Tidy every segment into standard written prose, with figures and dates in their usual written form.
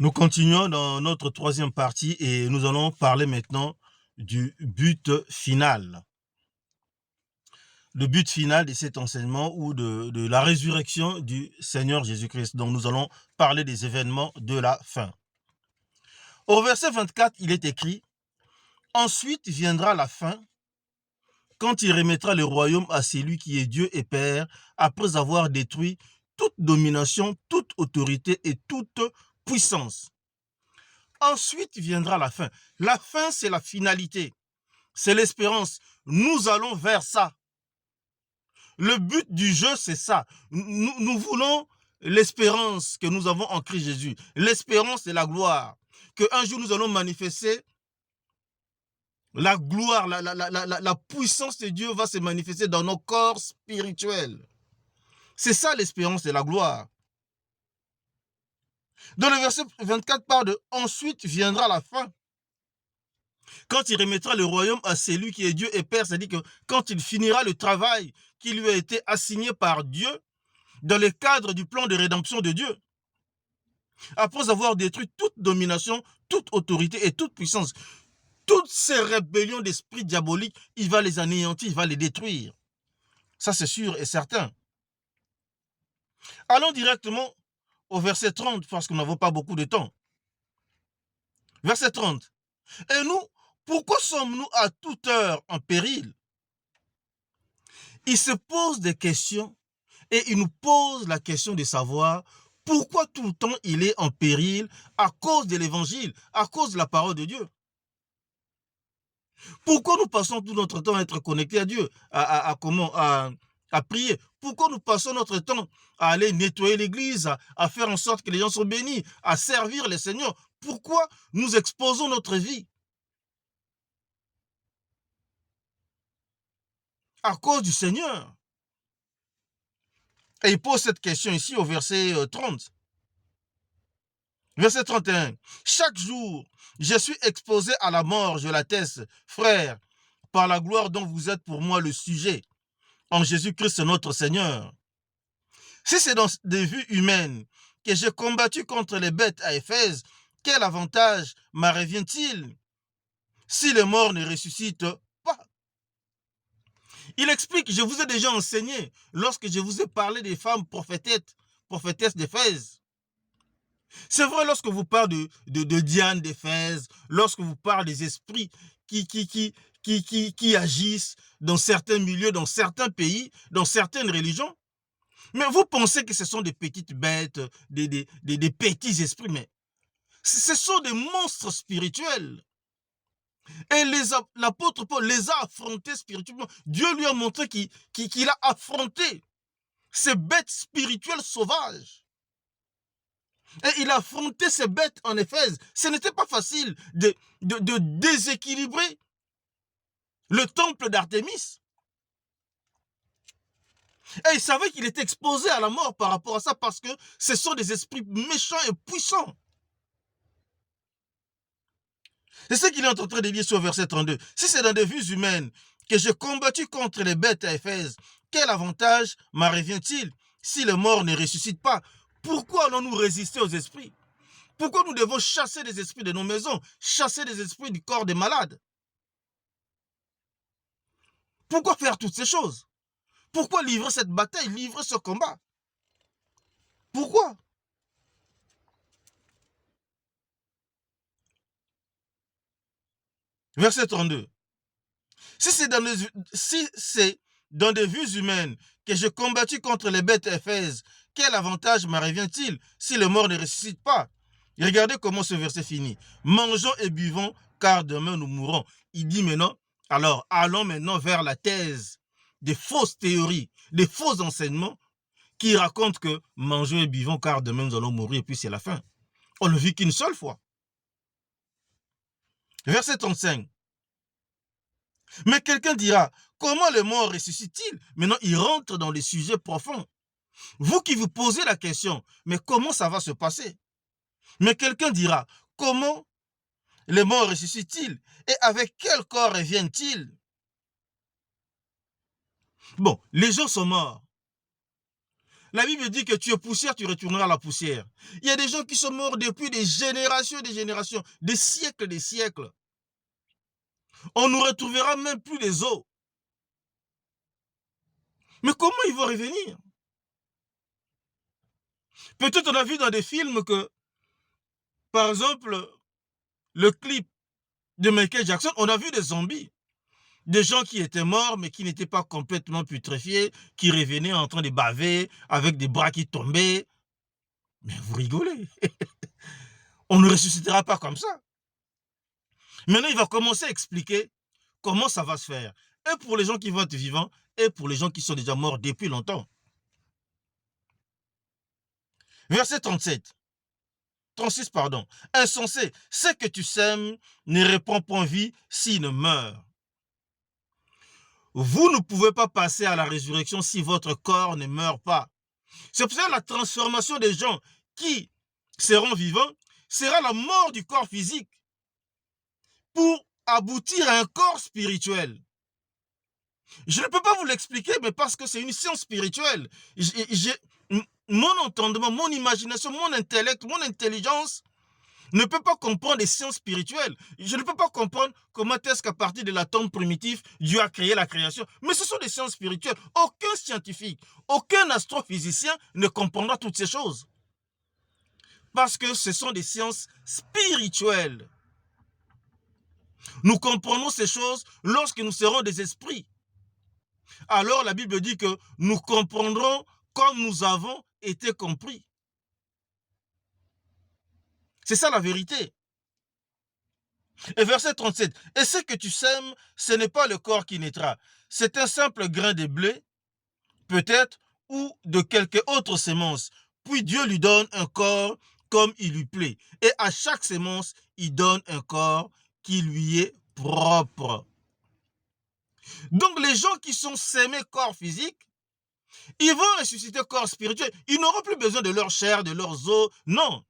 Nous continuons dans notre troisième partie et nous allons parler maintenant du but final. Le but final de cet enseignement ou de la résurrection du Seigneur Jésus-Christ. Donc nous allons parler des événements de la fin. Au verset 24, il est écrit « Ensuite viendra la fin, quand il remettra le royaume à celui qui est Dieu et Père, après avoir détruit toute domination, toute autorité et toute puissance. » Ensuite viendra la fin. La fin, c'est la finalité. C'est l'espérance. Nous allons vers ça. Le but du jeu, c'est ça. Nous voulons l'espérance que nous avons en Christ Jésus. L'espérance et la gloire. Qu'un jour, nous allons manifester la gloire, la puissance de Dieu va se manifester dans nos corps spirituels. C'est ça l'espérance et la gloire. Dans le verset 24 parle de « Ensuite viendra la fin ». Quand il remettra le royaume à celui qui est Dieu et Père, c'est-à-dire que quand il finira le travail qui lui a été assigné par Dieu dans le cadre du plan de rédemption de Dieu, après avoir détruit toute domination, toute autorité et toute puissance, toutes ces rébellions d'esprit diabolique, il va les anéantir, il va les détruire. Ça, c'est sûr et certain. Allons directement au verset 30, parce que nous n'avons pas beaucoup de temps. Verset 30. Et nous, pourquoi sommes-nous à toute heure en péril? Il se pose des questions et il nous pose la question de savoir pourquoi tout le temps il est en péril à cause de l'évangile, à cause de la parole de Dieu. Pourquoi nous passons tout notre temps à être connectés à Dieu, à prier? Pourquoi nous passons notre temps à aller nettoyer l'église, à faire en sorte que les gens soient bénis, à servir les Seigneurs? Pourquoi nous exposons notre vie? À cause du Seigneur. Et il pose cette question ici au verset 30. Verset 31. Chaque jour, je suis exposé à la mort, je l'atteste, frère, par la gloire dont vous êtes pour moi le sujet, en Jésus-Christ notre Seigneur. Si c'est dans des vues humaines que j'ai combattu contre les bêtes à Éphèse, quel avantage m'en revient-il si les morts ne ressuscitent pas? Il explique, je vous ai déjà enseigné, lorsque je vous ai parlé des femmes prophétesses d'Éphèse. C'est vrai, lorsque vous parlez de Diane d'Éphèse, lorsque vous parlez des esprits qui agissent dans certains milieux, dans certains pays, dans certaines religions, mais vous pensez que ce sont des petites bêtes, des petits esprits, mais ce sont des monstres spirituels. Et l'apôtre Paul les a affrontés spirituellement. Dieu lui a montré qu'il a affronté ces bêtes spirituelles sauvages. Et il a affronté ces bêtes en Éphèse. Ce n'était pas facile de déséquilibrer le temple d'Artémis. Et il savait qu'il était exposé à la mort par rapport à ça parce que ce sont des esprits méchants et puissants. C'est ce qu'il est en train de dire sur le verset 32. Si c'est dans des vues humaines que j'ai combattu contre les bêtes à Éphèse, quel avantage m'en revient-il si les morts ne ressuscitent pas? Pourquoi allons-nous résister aux esprits? Pourquoi nous devons chasser les esprits de nos maisons, chasser les esprits du corps des malades? Pourquoi faire toutes ces choses? Pourquoi livrer cette bataille, livrer ce combat? Pourquoi? Verset 32. Si c'est dans des vues humaines que j'ai combattu contre les bêtes Éphèse, quel avantage m'en revient-il si le mort ne ressuscite pas? Et regardez comment ce verset finit. Mangeons et buvons, car demain nous mourrons. Il dit maintenant, alors allons maintenant vers la thèse des fausses théories, des faux enseignements qui racontent que mangeons et buvons, car demain nous allons mourir, et puis c'est la fin. On ne vit qu'une seule fois. Verset 35. Mais quelqu'un dira, comment les morts ressuscitent-ils? Maintenant, il rentre dans les sujets profonds. Vous qui vous posez la question, mais comment ça va se passer? Mais quelqu'un dira, comment les morts ressuscitent-ils? Et avec quel corps reviennent-ils? Bon, les gens sont morts. La Bible dit que tu es poussière, tu retourneras à la poussière. Il y a des gens qui sont morts depuis des générations et des générations, des siècles et des siècles. On ne retrouvera même plus les os. Mais comment ils vont revenir? Peut-être on a vu dans des films que, par exemple, le clip de Michael Jackson, on a vu des zombies. Des gens qui étaient morts, mais qui n'étaient pas complètement putréfiés, qui revenaient en train de baver, avec des bras qui tombaient. Mais vous rigolez. On ne ressuscitera pas comme ça. Maintenant, il va commencer à expliquer comment ça va se faire. Et pour les gens qui vont être vivants, et pour les gens qui sont déjà morts depuis longtemps. Verset 37. 36, pardon. Insensé, ce que tu sèmes ne répand point vie s'il ne meurt. Vous ne pouvez pas passer à la résurrection si votre corps ne meurt pas. C'est pour ça que la transformation des gens qui seront vivants sera la mort du corps physique pour aboutir à un corps spirituel. Je ne peux pas vous l'expliquer, mais parce que c'est une science spirituelle. Mon entendement, mon imagination, mon intellect, mon intelligence ne peut pas comprendre les sciences spirituelles. Je ne peux pas comprendre comment est-ce qu'à partir de l'atome primitif, Dieu a créé la création. Mais ce sont des sciences spirituelles. Aucun scientifique, aucun astrophysicien ne comprendra toutes ces choses. Parce que ce sont des sciences spirituelles. Nous comprenons ces choses lorsque nous serons des esprits. Alors la Bible dit que nous comprendrons comme nous avons été compris. C'est ça la vérité. Et verset 37, « Et ce que tu sèmes, ce n'est pas le corps qui naîtra. C'est un simple grain de blé, peut-être, ou de quelque autre sémence. Puis Dieu lui donne un corps comme il lui plaît. Et à chaque sémence, il donne un corps qui lui est propre. » Donc les gens qui sont sémés corps physique, ils vont ressusciter corps spirituel. Ils n'auront plus besoin de leur chair, de leurs os. Non.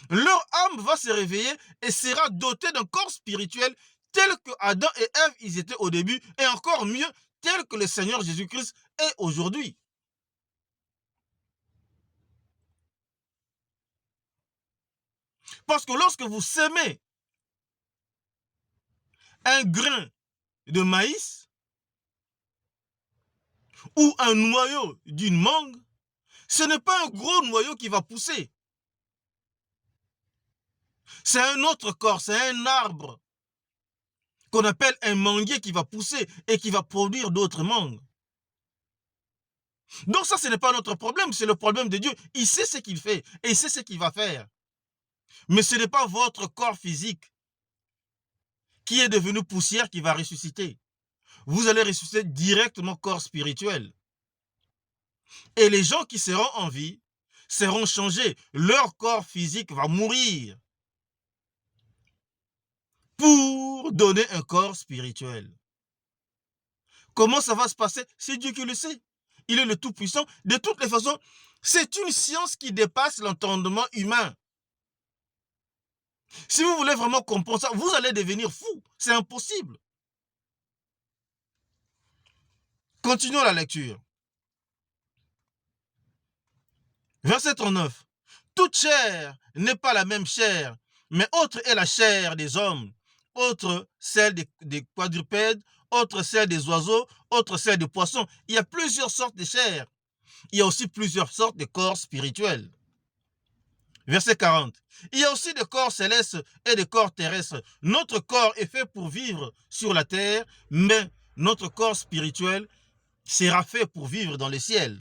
Leur âme va se réveiller et sera dotée d'un corps spirituel tel que Adam et Ève ils étaient au début, et encore mieux, tel que le Seigneur Jésus-Christ est aujourd'hui. Parce que lorsque vous semez un grain de maïs ou un noyau d'une mangue, ce n'est pas un gros noyau qui va pousser. C'est un autre corps, c'est un arbre qu'on appelle un manguier qui va pousser et qui va produire d'autres mangues. Donc ça, ce n'est pas notre problème, c'est le problème de Dieu. Il sait ce qu'il fait et il sait ce qu'il va faire. Mais ce n'est pas votre corps physique qui est devenu poussière qui va ressusciter. Vous allez ressusciter directement corps spirituel. Et les gens qui seront en vie seront changés. Leur corps physique va mourir pour donner un corps spirituel. Comment ça va se passer? C'est Dieu qui le sait. Il est le Tout-Puissant. De toutes les façons, c'est une science qui dépasse l'entendement humain. Si vous voulez vraiment comprendre ça, vous allez devenir fou. C'est impossible. Continuons la lecture. Verset 39. Toute chair n'est pas la même chair, mais autre est la chair des hommes, autre celle des quadrupèdes, autre celle des oiseaux, autre celle des poissons. Il y a plusieurs sortes de chair. Il y a aussi plusieurs sortes de corps spirituels. Verset 40. Il y a aussi des corps célestes et des corps terrestres. Notre corps est fait pour vivre sur la terre, mais notre corps spirituel sera fait pour vivre dans les ciels.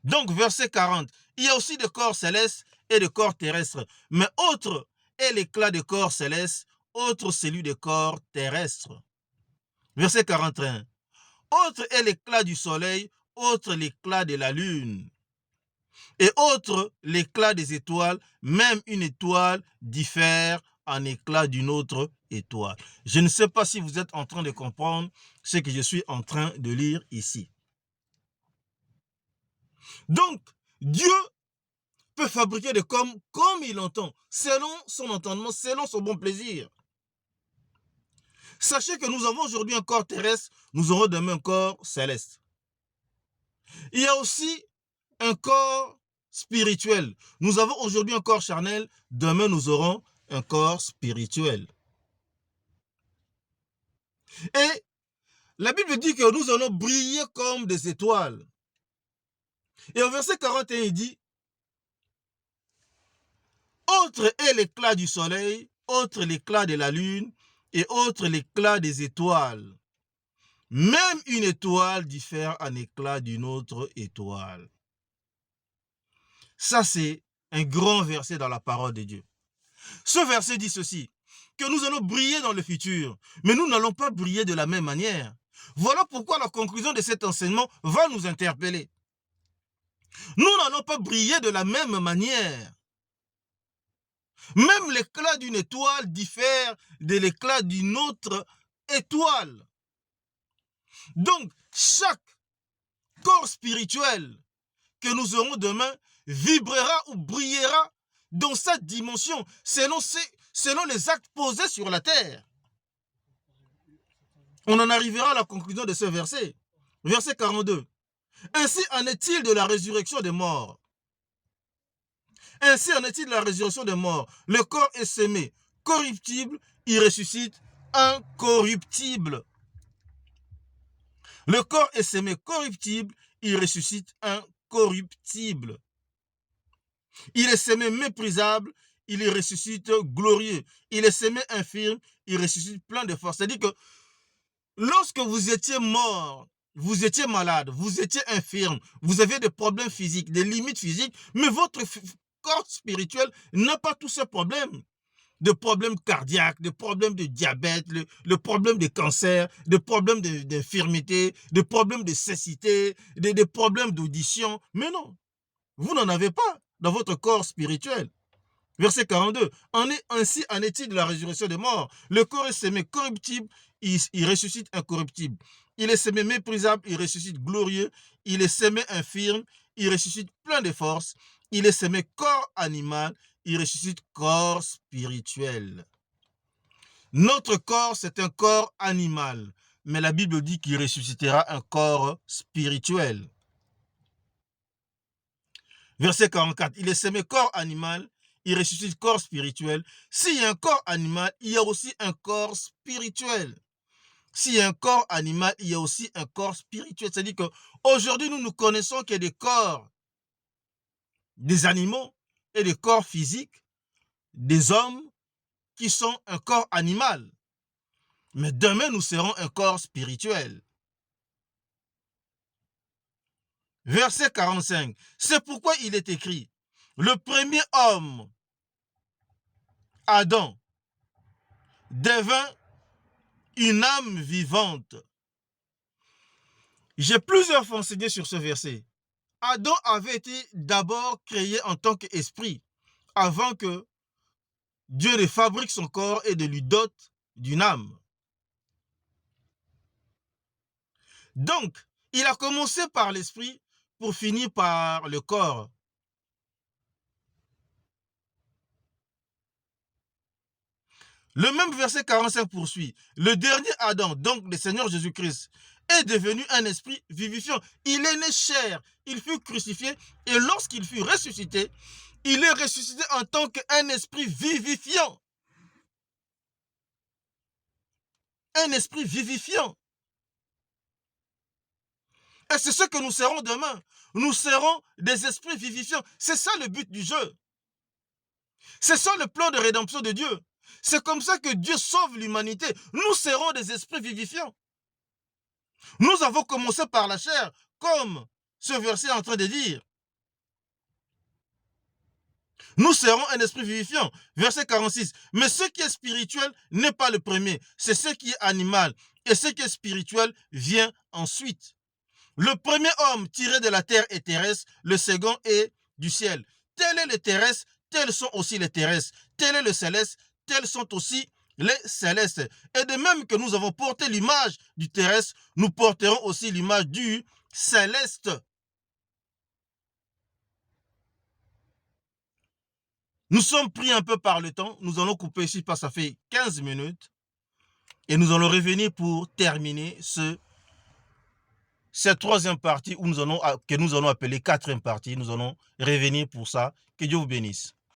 Donc, verset 40. Il y a aussi des corps célestes et des corps terrestres, mais autre est l'éclat des corps célestes, autre celui des corps terrestres. Verset 41. Autre est l'éclat du soleil, autre l'éclat de la lune. Et autre l'éclat des étoiles, même une étoile diffère en éclat d'une autre étoile. Je ne sais pas si vous êtes en train de comprendre ce que je suis en train de lire ici. Donc, Dieu peut fabriquer des corps comme il entend, selon son entendement, selon son bon plaisir. Sachez que nous avons aujourd'hui un corps terrestre, nous aurons demain un corps céleste. Il y a aussi un corps spirituel. Nous avons aujourd'hui un corps charnel, demain nous aurons un corps spirituel. Et la Bible dit que nous allons briller comme des étoiles. Et au verset 41, il dit, autre est l'éclat du soleil, autre l'éclat de la lune, et autre l'éclat des étoiles. Même une étoile diffère en éclat d'une autre étoile. Ça, c'est un grand verset dans la parole de Dieu. Ce verset dit ceci, que nous allons briller dans le futur, mais nous n'allons pas briller de la même manière. Voilà pourquoi la conclusion de cet enseignement va nous interpeller. Nous n'allons pas briller de la même manière. Même l'éclat d'une étoile diffère de l'éclat d'une autre étoile. Donc, chaque corps spirituel que nous aurons demain vibrera ou brillera dans sa dimension selon les actes posés sur la terre. On en arrivera à la conclusion de ce verset. Verset 42. Ainsi en est-il de la résurrection des morts. Ainsi en est-il de la résurrection des morts. Le corps est semé corruptible, il ressuscite incorruptible. Le corps est semé corruptible, il ressuscite incorruptible. Il est semé méprisable, il ressuscite glorieux. Il est semé infirme, il ressuscite plein de force. C'est-à-dire que lorsque vous étiez mort, vous étiez malade, vous étiez infirme, vous aviez des problèmes physiques, des limites physiques, mais votre corps spirituel n'a pas tous ces problèmes. Des problèmes cardiaques, des problèmes de diabète, le problème de cancer, des problèmes d'infirmité, des problèmes de cécité, des problèmes d'audition. Mais non, vous n'en avez pas dans votre corps spirituel. Verset 42. Ainsi en est-il de la résurrection des morts. Le corps est semé corruptible, il ressuscite incorruptible. Il est semé méprisable, il ressuscite glorieux. Il est semé infirme, il ressuscite plein de force. Il est semé corps animal, il ressuscite corps spirituel. Notre corps, c'est un corps animal. Mais la Bible dit qu'il ressuscitera un corps spirituel. Verset 44. Il est semé corps animal, il ressuscite corps spirituel. S'il y a un corps animal, il y a aussi un corps spirituel. S'il y a un corps animal, il y a aussi un corps spirituel. C'est-à-dire qu'aujourd'hui, nous connaissons qu'il y a des corps des animaux et des corps physiques des hommes qui sont un corps animal. Mais demain, nous serons un corps spirituel. Verset 45. C'est pourquoi il est écrit, le premier homme, Adam, devint une âme vivante. J'ai plusieurs fois enseigné sur ce verset. Adam avait été d'abord créé en tant qu'esprit, avant que Dieu ne fabrique son corps et ne lui dote d'une âme. Donc, il a commencé par l'esprit pour finir par le corps. Le même verset 45 poursuit. Le dernier Adam, donc le Seigneur Jésus-Christ, est devenu un esprit vivifiant. Il est né chair, il fut crucifié et lorsqu'il fut ressuscité, il est ressuscité en tant qu'un esprit vivifiant. Un esprit vivifiant. Et c'est ce que nous serons demain. Nous serons des esprits vivifiants. C'est ça le but du jeu. C'est ça le plan de rédemption de Dieu. C'est comme ça que Dieu sauve l'humanité. Nous serons des esprits vivifiants. Nous avons commencé par la chair, comme ce verset est en train de dire. Nous serons un esprit vivifiant. Verset 46. Mais ce qui est spirituel n'est pas le premier, c'est ce qui est animal. Et ce qui est spirituel vient ensuite. Le premier homme tiré de la terre est terrestre, le second est du ciel. Tel est le terrestre, tels sont aussi les terrestres. Tel est le céleste, tels sont aussi les célestes. Et de même que nous avons porté l'image du terrestre, nous porterons aussi l'image du céleste. Nous sommes pris un peu par le temps. Nous allons couper ici parce que ça fait 15 minutes. Et nous allons revenir pour terminer ce cette troisième partie que nous allons appeler quatrième partie, nous allons revenir pour ça. Que Dieu vous bénisse.